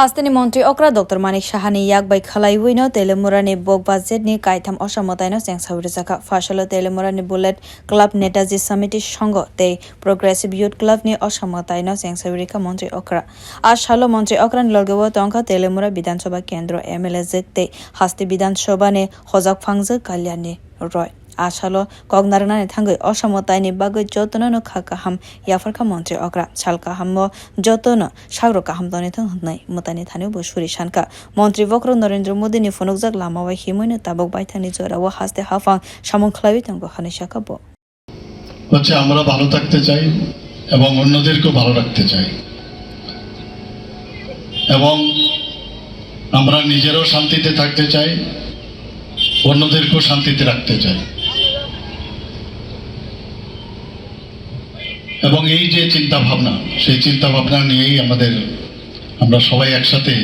Hastani montri okra Dr. Manik Saha ni yak by Khalaiwino, Teliamura ni bog budget ni kaitam osamotaino chengsai rizaka Fashalo Teliamura ni bullet club netaji samiti shongo te progressive youth club ni osamotaino chengsai rikha montri okra. Ashalo montri okra ni logio tongkha Teliamura bidhansabha kendro MLA te hasti bidhansabha ni hojak phangje Kalyani Roy. Ashalo kognarana ni thangai osamotaini bagoi jotono no khakaham yafarka montri okra salka hammo jotono sagro kaham doni thangnai mutani thani bosuri shanka montri vokro Narendra Modi ni phonokjak lama wa himoino tabok baithani jora wa haste hafang samung khlabi tango khani shakabo হচ্ছে আমরা ভালো থাকতে চাই এবং অন্যদেরকেও ভালো রাখতে চাই এবং আমরা নিজেরাও শান্তিতে থাকতে চাই অন্যদেরকেও শান্তিতে রাখতে চাই এবং এই যে চিন্তা ভাবনা সেই চিন্তা ভাবনা নিয়েই আমরা সবাই একসাথে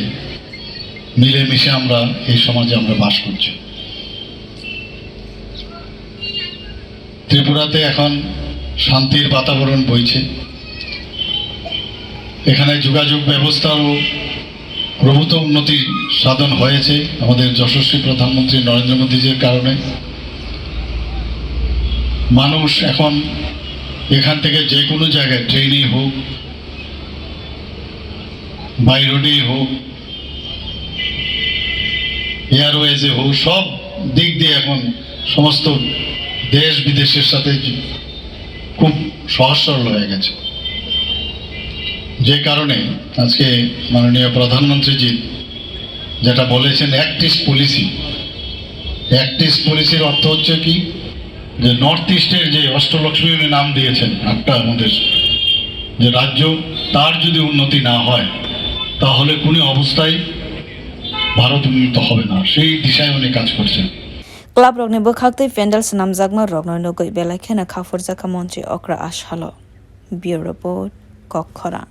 মিলেমিশে আমরা এই সমাজে আমরা বাস করছি ত্রিপুরাতে এখন শান্তির বাতাবরণ বইছে এখানে যোগাযোগ ব্যবস্থারও প্রভূত উন্নতি সাধন হয়েছে আমাদের যশস্বী প্রধানমন্ত্রী নরেন্দ্র মোদীজির কারণে মানুষ এখন এখান থেকে যে কোনো জায়গায় ট্রেনে হোক বাই রোডেই হোক এয়ারওয়েজে হোক সব দিক দিয়ে এখন সমস্ত দেশ বিদেশের সাথে খুব সহজ সরল হয়ে গেছে যে কারণে আজকে মাননীয় প্রধানমন্ত্রীজি যেটা বলেছেন অ্যাক্টিস্ট পলিসির অর্থ হচ্ছে কি যে নর্থ ইস্টের যে অষ্টলক্ষ্মী উনি নাম দিয়েছেন একটা আমাদের যে রাজ্য তার যদি উন্নতি না হয় তাহলে কোনো অবস্থায় ভারত উন্নত হবে না সেই দিশায় উনি কাজ করছেন Club rokni bokhaktui pendals namjakma rokno nugui belai khena khafurjaka montri okra ashalo. Bureau report Kokkhora.